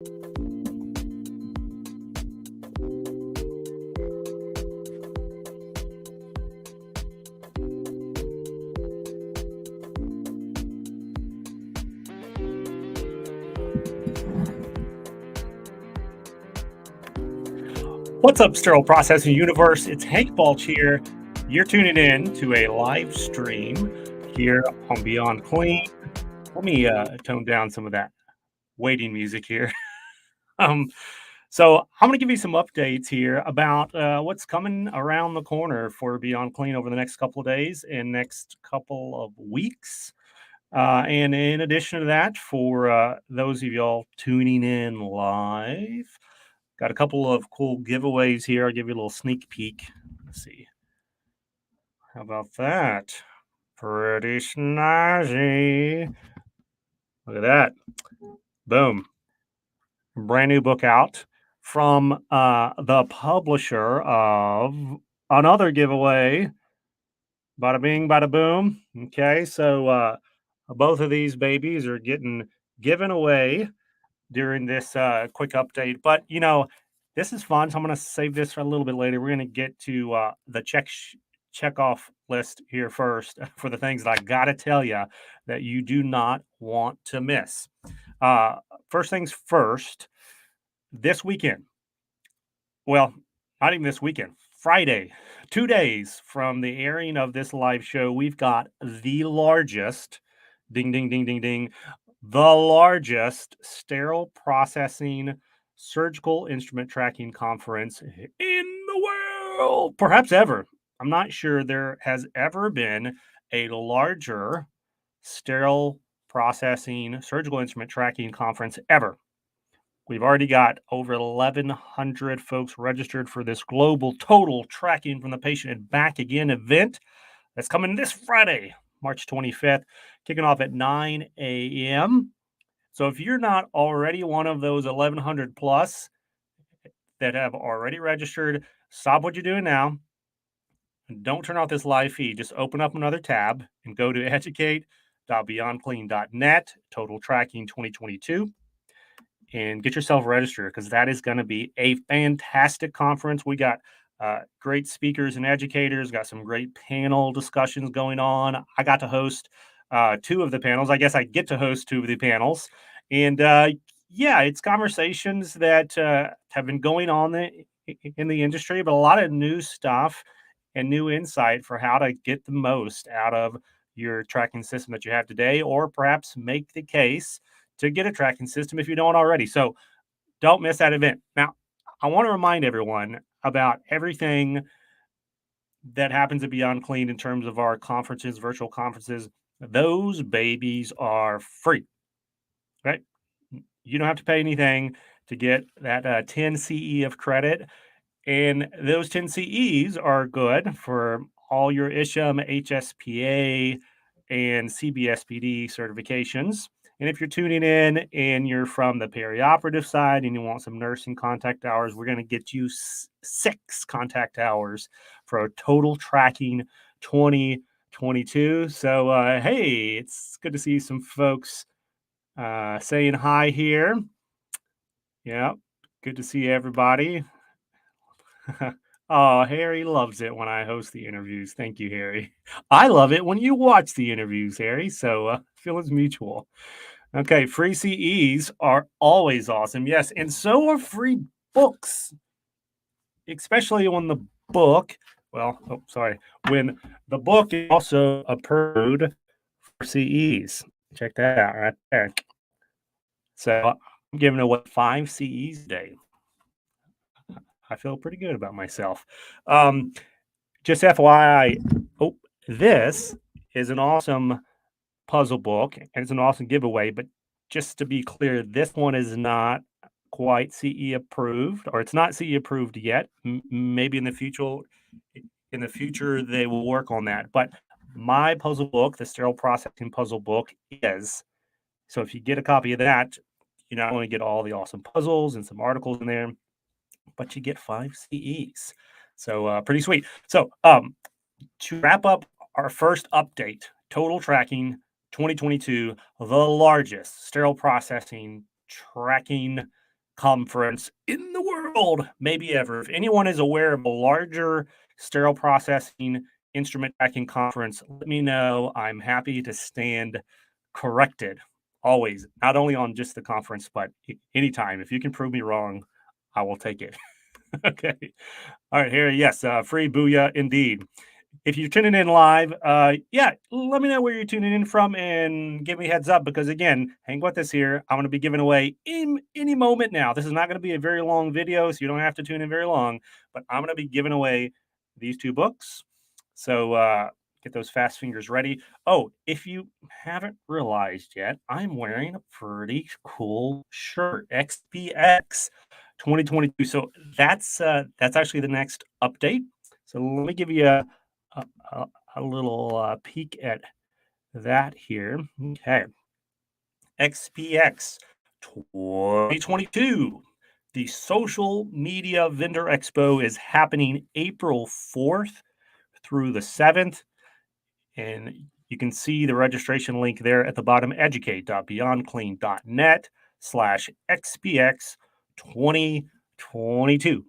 What's up, Sterile Processing Universe? It's Hank Balch here. You're tuning in to a live stream here on Beyond Clean. Let me tone down some of that waiting music here. um, so I'm going to give you some updates here about what's coming around the corner for Beyond Clean over the next couple of days and next couple of weeks. And in addition to that, for those of y'all tuning in live, got a couple of cool giveaways here. I'll give you a little sneak peek. Let's see. How about that? Pretty snazzy. Look at that. Boom. Brand new book out from the publisher of another giveaway. Bada bing, bada boom. Okay, so both of these babies are getting given away during this quick update. But, this is fun. So I'm going to save this for a little bit later. We're going to get to the check off list here first for the things that I got to tell you that you do not want to miss. First things first, this weekend. Well, not even this weekend. Friday, 2 days from the airing of this live show, we've got the largest, ding, ding, ding, ding, ding, the largest sterile processing surgical instrument tracking conference in the world, perhaps ever. I'm not sure there has ever been a larger sterile processing surgical instrument tracking conference ever. We've already got over 1,100 folks registered for this global total tracking from the patient and back again event that's coming this Friday, March 25th, kicking off at 9 a.m. So if you're not already one of those 1,100 plus that have already registered, stop what you're doing now. And don't turn off this live feed. Just open up another tab and go to educate.beyondclean.net, total tracking 2022. And get yourself registered because that is going to be a fantastic conference. We got great speakers and educators, got some great panel discussions going on. I got to host 2 of the panels. I guess I get to host 2 of the panels. And yeah, it's conversations that have been going on in the industry, but a lot of new stuff and new insight for how to get the most out of your tracking system that you have today, or perhaps make the case to get a tracking system if you don't already. So don't miss that event. Now, I want to remind everyone about everything that happens at Beyond Clean in terms of our conferences, virtual conferences. Those babies are free, right? You don't have to pay anything to get that 10 CE of credit. And those 10 CEs are good for all your ISHM, HSPA, and CBSPD certifications. And if you're tuning in and you're from the perioperative side and you want some nursing contact hours, we're going to get you 6 contact hours for a total tracking 2022. So, hey, it's good to see some folks saying hi here. Yeah, good to see everybody. Oh, Harry loves it when I host the interviews. Thank you, Harry. I love it when you watch the interviews, Harry. So, feelings mutual. Okay, free CEs are always awesome. Yes, and so are free books, especially when the book, when the book is also approved for CEs. Check that out right there. So, I'm giving away 5 CEs a day. I feel pretty good about myself. Just FYI, this is an awesome puzzle book and it's an awesome giveaway. But just to be clear, this one is not quite CE approved, or it's not CE approved yet. Maybe in the future, they will work on that. But my puzzle book, the sterile processing puzzle book, is. So if you get a copy of that, you not only get all the awesome puzzles and some articles in there, but you get 5 CEs. So pretty sweet. So to wrap up our first update, total tracking 2022, the largest sterile processing tracking conference in the world, maybe ever. If anyone is aware of a larger sterile processing instrument packing conference, let me know. I'm happy to stand corrected always, not only on just the conference, but anytime. If you can prove me wrong, I will take it. Okay. All right, here. Yes, free booyah indeed. If you're tuning in live, yeah, let me know where you're tuning in from and give me a heads up because again, hang with us here. I'm going to be giving away in any moment now. This is not going to be a very long video, so you don't have to tune in very long, but I'm going to be giving away these two books. So get those fast fingers ready. Oh, if you haven't realized yet, I'm wearing a pretty cool shirt, XPX 2022. So that's actually the next update. So let me give you a, a, a little peek at that here. Okay. XPX 2022. The Social Media Vendor Expo is happening April 4th through the 7th. And you can see the registration link there at the bottom, educate.beyondclean.net/XPX 2022.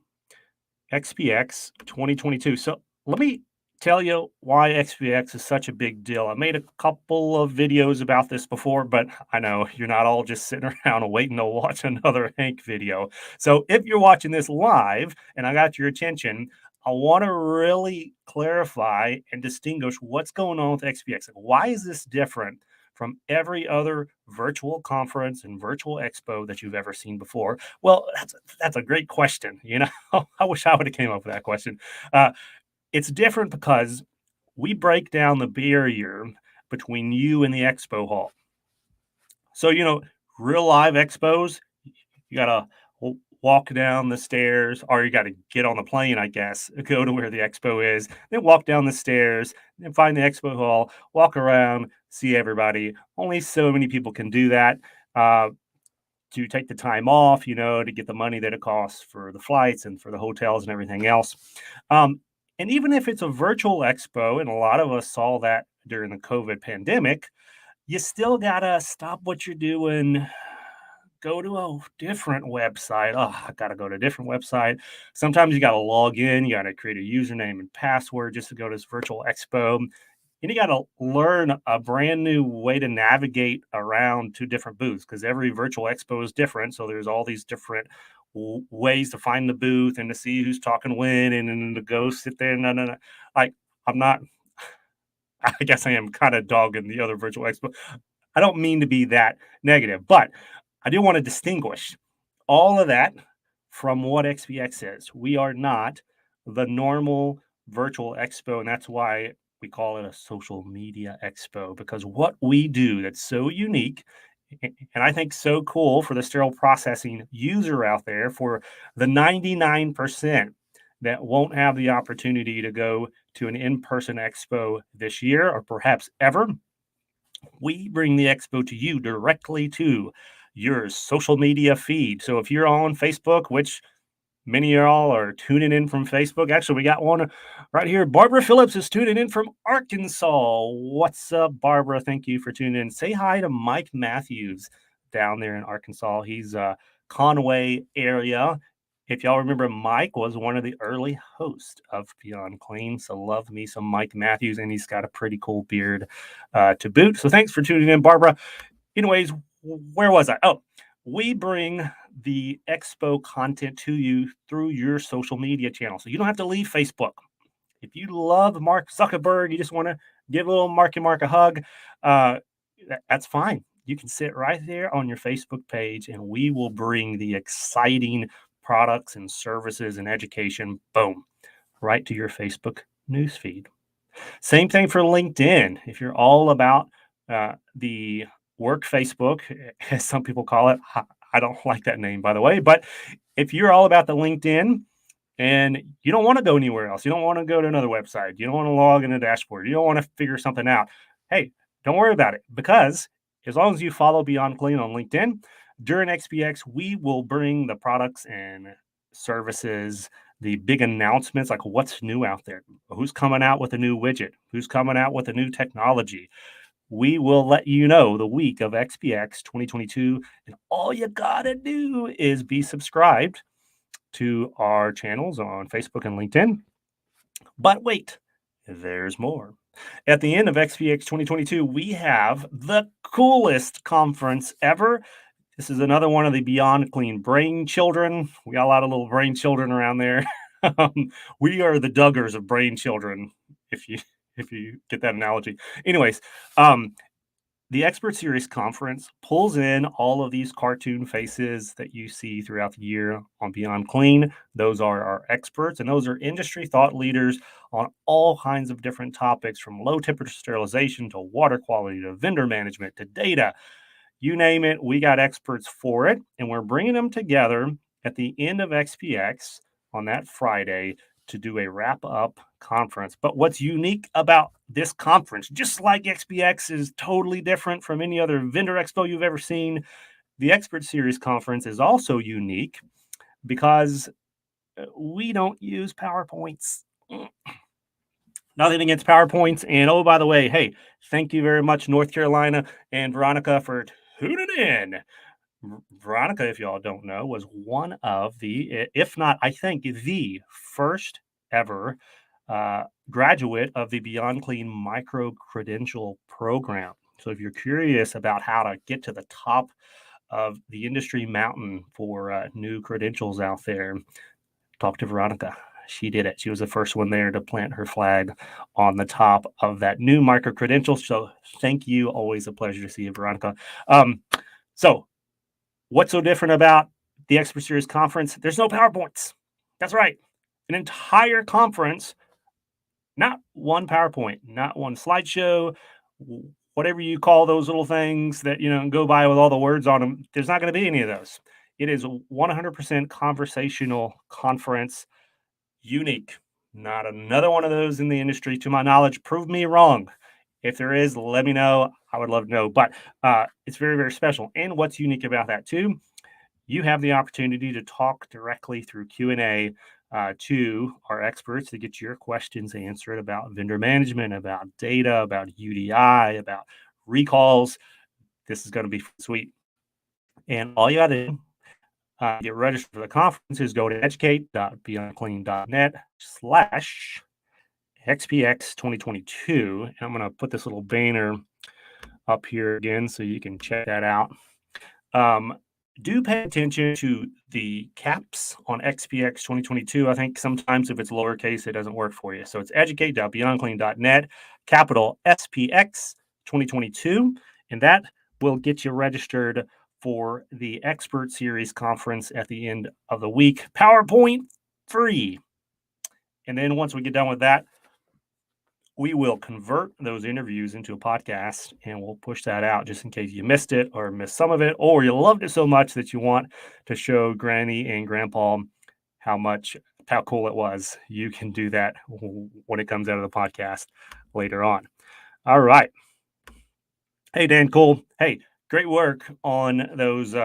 XPX 2022. So let me tell you why XPX is such a big deal. I made a couple of videos about this before, but I know you're not all just sitting around and waiting to watch another Hank video. So if you're watching this live and I got your attention, I want to really clarify and distinguish what's going on with XPX. Why is this different from every other virtual conference and virtual expo that you've ever seen before? Well, that's a great question. I wish I would have came up with that question. It's different because we break down the barrier between you and the expo hall. So, real live expos, you got to walk down the stairs, or you got to get on the plane, I guess, go to where the expo is, then walk down the stairs, then find the expo hall, walk around, see everybody. Only so many people can do that. To take the time off, to get the money that it costs for the flights and for the hotels and everything else. And even if it's a virtual expo, and a lot of us saw that during the COVID pandemic, you still got to stop what you're doing, go to a different website. Oh, I got to go to a different website. Sometimes you got to log in, you got to create a username and password just to go to this virtual expo. And you got to learn a brand new way to navigate around two different booths because every virtual expo is different. So there's all these different ways to find the booth and to see who's talking when and then to go sit there. No. Like, I'm not, I guess I am kind of dogging the other virtual expo. I don't mean to be that negative, but I do want to distinguish all of that from what XPX is. We are not the normal virtual expo, and that's why we call it a social media expo, because what we do that's so unique and I think so cool for the sterile processing user out there, for the 99% that won't have the opportunity to go to an in-person expo this year or perhaps ever, we bring the expo to you directly to your social media feed. So if you're on Facebook, which many of y'all are tuning in from Facebook. Actually, we got one right here. Barbara Phillips is tuning in from Arkansas. What's up, Barbara? Thank you for tuning in. Say hi to Mike Matthews down there in Arkansas. He's Conway area. If y'all remember, Mike was one of the early hosts of Beyond Clean. So love me some Mike Matthews, and he's got a pretty cool beard to boot. So thanks for tuning in, Barbara. Anyways, where was I? Oh, we bring the expo content to you through your social media channel. So you don't have to leave Facebook. If you love Mark Zuckerberg, you just want to give a little Marky Mark a hug, that's fine. You can sit right there on your Facebook page and we will bring the exciting products and services and education, boom, right to your Facebook newsfeed. Same thing for LinkedIn. If you're all about the work Facebook, as some people call it, I don't like that name, by the way, but if you're all about the LinkedIn and you don't want to go anywhere else, you don't want to go to another website, you don't want to log in a dashboard, you don't want to figure something out, hey, don't worry about it, because as long as you follow Beyond Clean on LinkedIn, during XPX, we will bring the products and services, the big announcements, like what's new out there, who's coming out with a new widget, who's coming out with a new technology. we will let you know the week of XPX 2022. And all you got to do is be subscribed to our channels on Facebook and LinkedIn. But wait, there's more. At the end of XPX 2022, we have the coolest conference ever. This is another one of the Beyond Clean brain children. We got a lot of little brain children around there. We are the Duggars of brain children, if you get that analogy. Anyways, the Expert Series Conference pulls in all of these cartoon faces that you see throughout the year on Beyond Clean. Those are our experts, and those are industry thought leaders on all kinds of different topics, from low temperature sterilization to water quality to vendor management to data. You name it, we got experts for it, and we're bringing them together at the end of XPX on that Friday to do a wrap up conference. But what's unique about this conference, just like XPX is totally different from any other vendor expo you've ever seen, the Expert Series conference is also unique because we don't use PowerPoints. Nothing against PowerPoints. And oh, by the way, hey, thank you very much, North Carolina and Veronica, for tuning in. Veronica, if y'all don't know, was one of the, if not, I think, the first ever graduate of the Beyond Clean micro credential program. So if you're curious about how to get to the top of the industry mountain for new credentials out there, talk to Veronica. She did it. She was the first one there to plant her flag on the top of that new micro credential. So thank you. Always a pleasure to see you, Veronica. So what's so different about the Expert Series conference? There's no PowerPoints. That's right. An entire conference, not one PowerPoint, not one slideshow, whatever you call those little things that, go by with all the words on them. There's not going to be any of those. It is 100% conversational conference, unique. Not another one of those in the industry, to my knowledge. Prove me wrong. If there is, let me know. I would love to know. But it's very, very special. And what's unique about that too, you have the opportunity to talk directly through Q&A to our experts to get your questions answered about vendor management, about data, about UDI, about recalls. This is going to be sweet. And all you got to do, get registered for the conference, is go to educate.beyondclean.net/XPX 2022. And I'm going to put this little banner up here again so you can check that out. Do pay attention to the caps on XPX 2022. I think sometimes if it's lowercase, it doesn't work for you. So it's educate.beyondclean.net, capital SPX 2022. And that will get you registered for the Expert Series conference at the end of the week. PowerPoint free. And then once we get done with that, we will convert those interviews into a podcast, and we'll push that out just in case you missed it or missed some of it, or you loved it so much that you want to show Granny and Grandpa how cool it was. You can do that when it comes out of the podcast later on. All right. Hey, Dan Cole. Hey, great work on those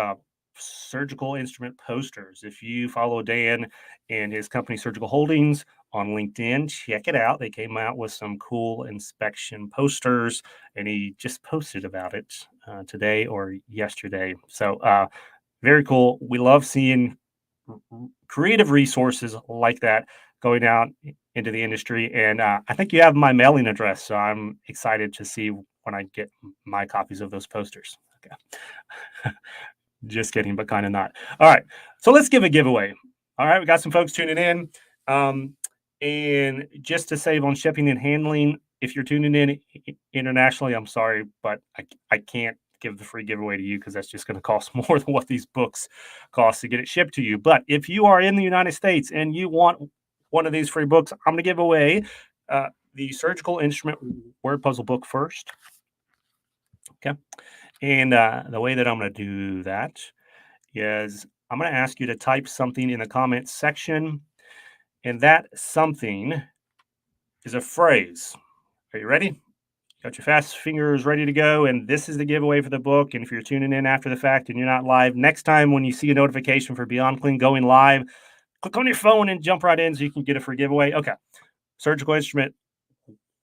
surgical instrument posters. If you follow Dan and his company Surgical Holdings on LinkedIn, check it out. They came out with some cool inspection posters, and he just posted about it today or yesterday. So very cool. We love seeing creative resources like that going out into the industry. And I think you have my mailing address, so I'm excited to see when I get my copies of those posters. Okay. Just kidding, but kind of not. All right. So let's give a giveaway. All right. We got some folks tuning in. And just to save on shipping and handling, if you're tuning in internationally, I'm sorry, but I can't give the free giveaway to you because that's just going to cost more than what these books cost to get it shipped to you. But if you are in the United States and you want one of these free books, I'm going to give away the Surgical Instrument Word Puzzle book first. Okay. And the way that I'm going to do that is I'm going to ask you to type something in the comments section. And that something is a phrase. Are you ready? Got your fast fingers ready to go. And this is the giveaway for the book. And if you're tuning in after the fact and you're not live, next time when you see a notification for Beyond Clean going live, click on your phone and jump right in so you can get a free giveaway. Okay. Surgical Instrument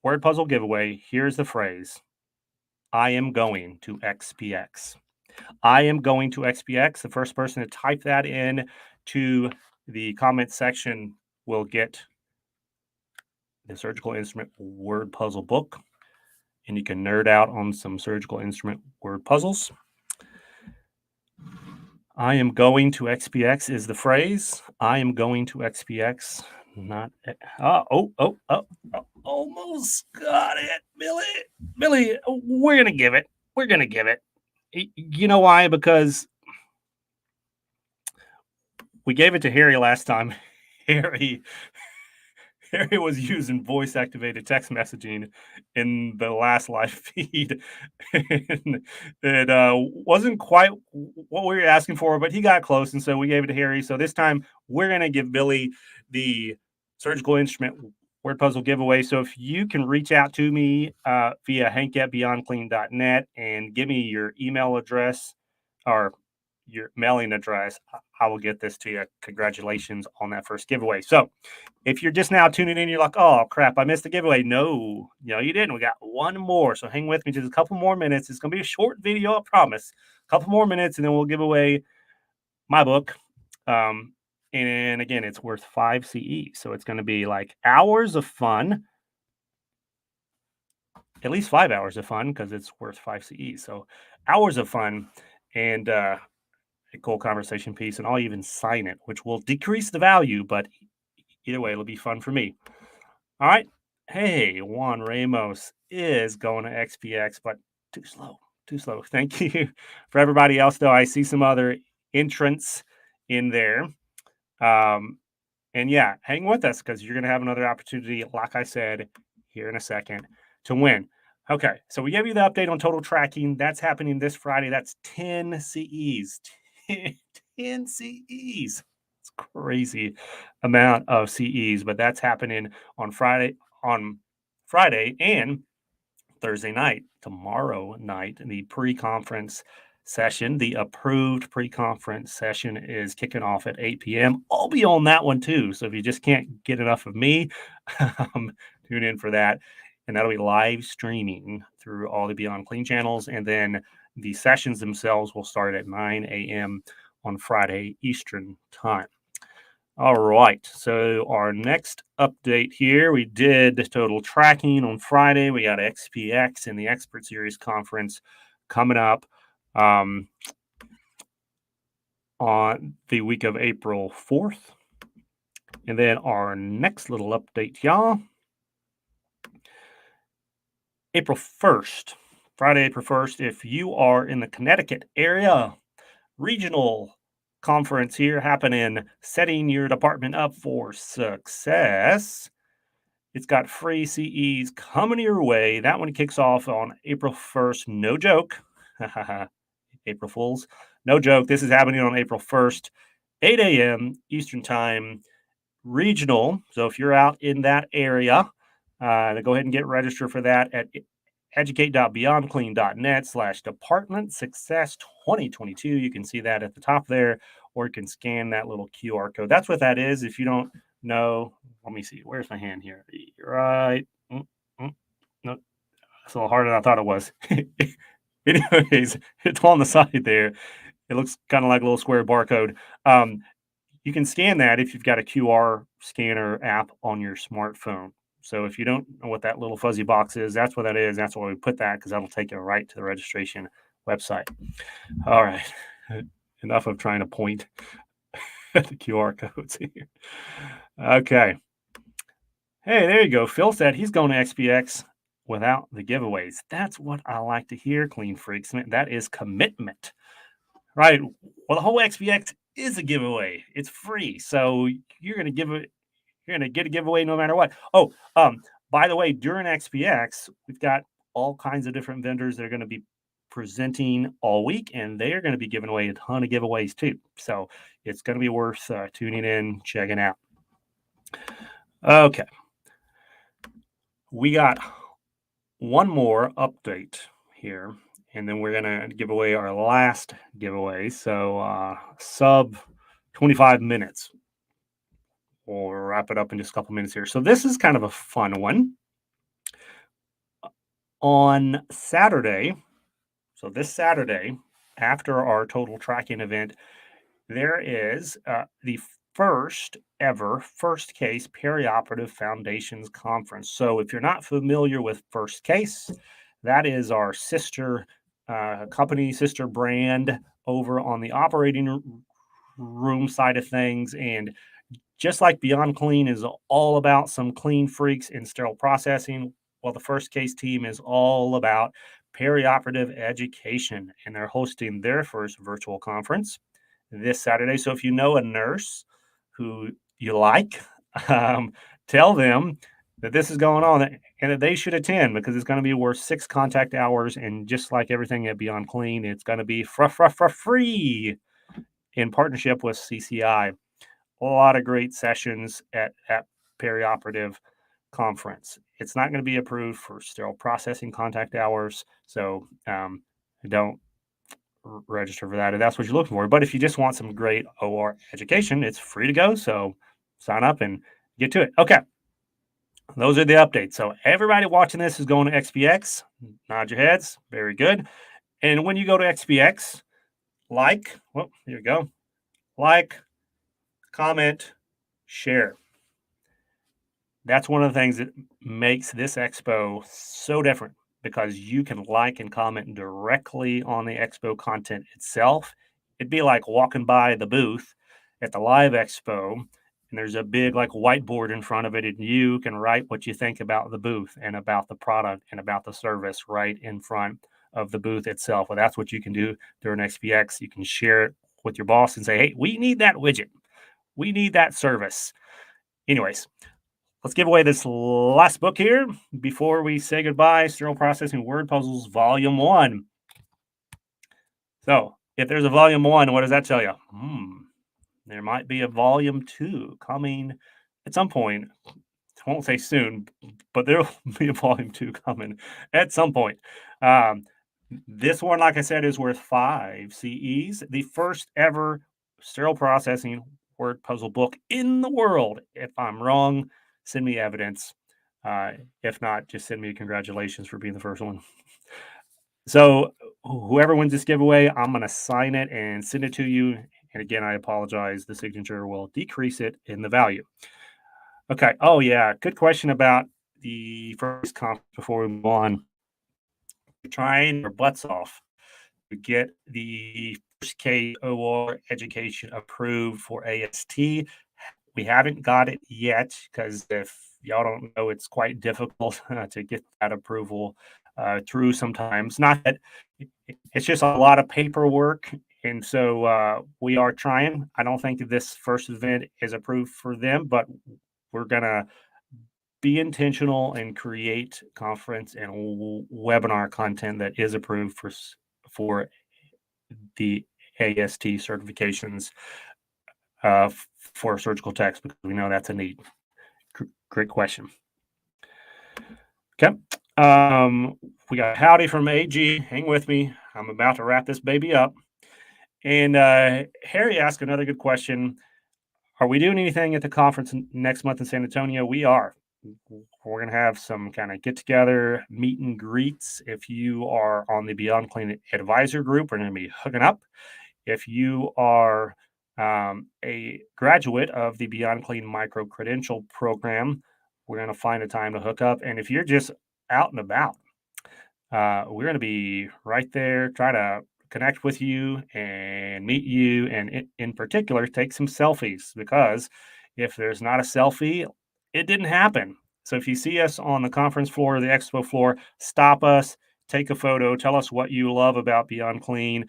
Word Puzzle giveaway. Here's the phrase. I am going to XPX. I am going to XPX. The first person to type that in to the comment section will get the surgical instrument word puzzle book, and you can nerd out on some surgical instrument word puzzles. I am going to XPX is the phrase. I am going to XPX. Not almost got it, Billy. Billy, we're gonna give it. We're gonna give it. You know why? Because we gave it to Harry last time. Harry Harry was using voice activated text messaging in the last live feed. And it wasn't quite what we were asking for, but he got close. And so we gave it to Harry. So this time we're going to give Billy the surgical instrument word puzzle giveaway. So if you can reach out to me via hank@beyondclean.net and give me your email address or your mailing address, I will get this to you. Congratulations on that first giveaway. So if you're just now tuning in, you're like, oh crap, I missed the giveaway. No, you didn't. We got one more. So hang with me just a couple more minutes. It's going to be a short video, I promise. A couple more minutes, and then we'll give away my book. And again, it's worth 5 CE. So it's going to be like hours of fun, at least 5 hours of fun, because it's worth 5 CE. So hours of fun and a cool conversation piece. And I'll even sign it, which will decrease the value, but either way, it'll be fun for me. All right. Hey, Juan Ramos is going to XPX, but too slow, too slow. Thank you for everybody else, though. I see some other entrants in there. And yeah, hang with us because you're going to have another opportunity, like I said, here in a second to win. Okay, so we gave you the update on total tracking. That's happening this Friday. That's 10 CEs. 10 CEs. It's crazy amount of CEs, but that's happening on Friday and Thursday night. Tomorrow night, the pre-conference session, the approved pre-conference session is kicking off at 8 p.m. I'll be on that one too. So if you just can't get enough of me, tune in for that. And that'll be live streaming through all the Beyond Clean channels. And then the sessions themselves will start at 9 a.m. on Friday Eastern time. All right, so our next update here, we did total tracking on Friday. We got XPX and the Expert Series Conference coming up on the week of April 4th. And then our next little update, y'all, April 1st, Friday, April 1st, if you are in the Connecticut area, regional conference here happening, setting your department up for success. It's got free CEs coming your way. That one kicks off on April 1st. No joke. April Fools. No joke. This is happening on April 1st, 8 a.m. Eastern Time, regional. So if you're out in that area, go ahead and get registered for that at educate.beyondclean.net/department success 2022. You can see that at the top there, or you can scan that little QR code. That's what that is. If you don't know, let me see. Where's my hand here? Right. No, it's a little harder than I thought it was. Anyways, it's on the side there. It looks kind of like a little square barcode. You can scan that if you've got a QR scanner app on your smartphone. So if you don't know what that little fuzzy box is, that's what that is. That's why we put that, because that'll take you right to the registration website. All right. Enough of trying to point at the QR codes here. Okay. Hey, there you go. Phil said he's going to XPX without the giveaways. That's what I like to hear, Clean Freaks. That is commitment. Right. Well, the whole XPX is a giveaway. It's free. So you're going to get a giveaway no matter what. Oh, by the way, during XPX, we've got all kinds of different vendors that are going to be presenting all week, and they are going to be giving away a ton of giveaways too. So it's going to be worth tuning in, checking out. Okay. We got one more update here, and then we're going to give away our last giveaway. So sub 25 minutes. We'll wrap it up in just a couple minutes here. So this is kind of a fun one. On Saturday, So this Saturday, after our total tracking event, there is the first ever first case perioperative foundations conference. So if you're not familiar with first case, that is our sister company, sister brand over on the operating room side of things. And just like Beyond Clean is all about some clean freaks in sterile processing, well, the first case team is all about perioperative education, and they're hosting their first virtual conference this Saturday. So if you know a nurse who you like, um, tell them that this is going on and that they should attend because it's going to be worth 6 contact hours. And just like everything at Beyond Clean, it's going to be free in partnership with CCI. A lot of great sessions at Perioperative conference. It's not going to be approved for sterile processing contact hours. So don't register for that if that's what you're looking for. But if you just want some great OR education, it's free to go. So sign up and get to it. Okay. Those are the updates. So everybody watching this is going to XPX. Nod your heads. Very good. And when you go to XPX, here you go. Like, comment, share. That's one of the things that makes this expo so different because you can like and comment directly on the expo content itself. It'd be like walking by the booth at the live expo and there's a big like whiteboard in front of it and you can write what you think about the booth and about the product and about the service right in front of the booth itself. Well, that's what you can do during XPX. You can share it with your boss and say, hey, we need that widget. We need that service. Anyways, let's give away this last book here before we say goodbye. Sterile Processing Word Puzzles, Volume 1. So, if there's a Volume 1, what does that tell you? There might be a Volume 2 coming at some point. I won't say soon, but there will be a Volume 2 coming at some point. This one, like I said, is worth 5 CEs. The first ever sterile processing word puzzle book in the world. If I'm wrong, send me evidence. If not, just send me congratulations for being the first one. So whoever wins this giveaway, I'm going to sign it and send it to you. And again, I apologize. The signature will decrease it in the value. Okay. Oh, yeah. Good question about the first conference before we move on. We're trying our butts off to get the first case OR education approved for AST. We haven't got it yet because if y'all don't know, it's quite difficult to get that approval through sometimes. Not that it's just a lot of paperwork. And so we are trying. I don't think this first event is approved for them, but we're going to be intentional and create conference and webinar content that is approved for the AST certifications for surgical techs because we know that's a need. Great question. Okay. We got howdy from AG. Hang with me. I'm about to wrap this baby up. And Harry asked another good question. Are we doing anything at the conference next month in San Antonio? We are. We're going to have some kind of get together, meet and greets. If you are on the Beyond Clean advisor group, we're going to be hooking up. If you are a graduate of the Beyond Clean micro credential program, we're going to find a time to hook up. And if you're just out and about, we're going to be right there, try to connect with you and meet you. And in particular, take some selfies because if there's not a selfie, it didn't happen. So if you see us on the conference floor or the expo floor, stop us, take a photo, tell us what you love about Beyond Clean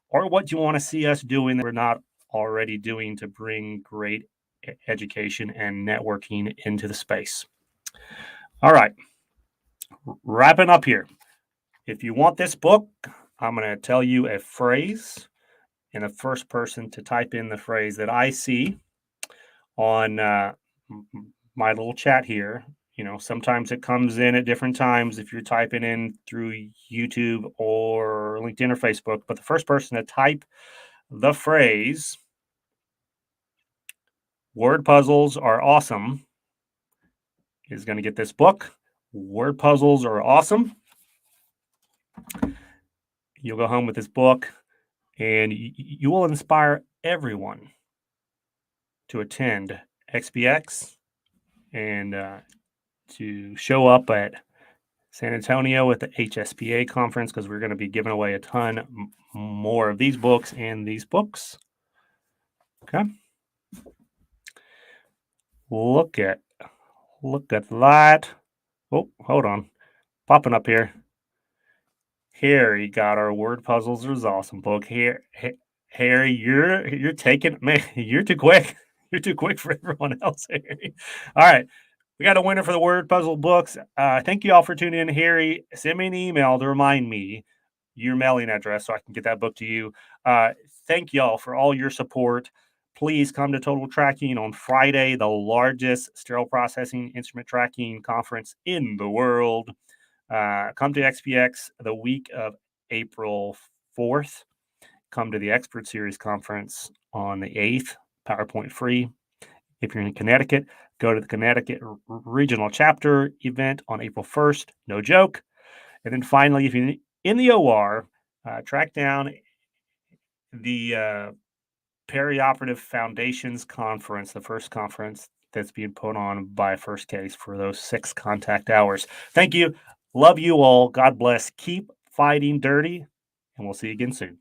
or what you want to see us doing that we're not already doing to bring great education and networking into the space. All right, wrapping up here. If you want this book, I'm going to tell you a phrase and the first person to type in the phrase that I see on my little chat here. You know, sometimes it comes in at different times if you're typing in through YouTube or LinkedIn or Facebook. But the first person to type the phrase "word puzzles are awesome" is going to get this book. Word puzzles are awesome. You'll go home with this book, and you will inspire everyone to attend XPX and to show up at San Antonio at the HSPA conference, because we're going to be giving away a ton more of these books and these books. Okay. Look at that. Oh, hold on. Popping up here. Harry got our word puzzles. There's awesome book here. Harry, you're taking, man. You're too quick. You're too quick for everyone else, Harry. All right, we got a winner for the word puzzle books. Thank you all for tuning in. Harry, send me an email to remind me your mailing address so I can get that book to you. Thank y'all for all your support. Please come to Total Tracking on Friday, the largest sterile processing instrument tracking conference in the world. Come to XPX the week of April 4th. Come to the Expert Series conference on the 8th, PowerPoint free. If you're in Connecticut, go to the Connecticut Regional Chapter event on April 1st. No joke. And then finally, if you're in the OR, track down the Perioperative Foundations Conference, the first conference that's being put on by First Case for those 6 contact hours. Thank you. Love you all. God bless. Keep fighting dirty, and we'll see you again soon.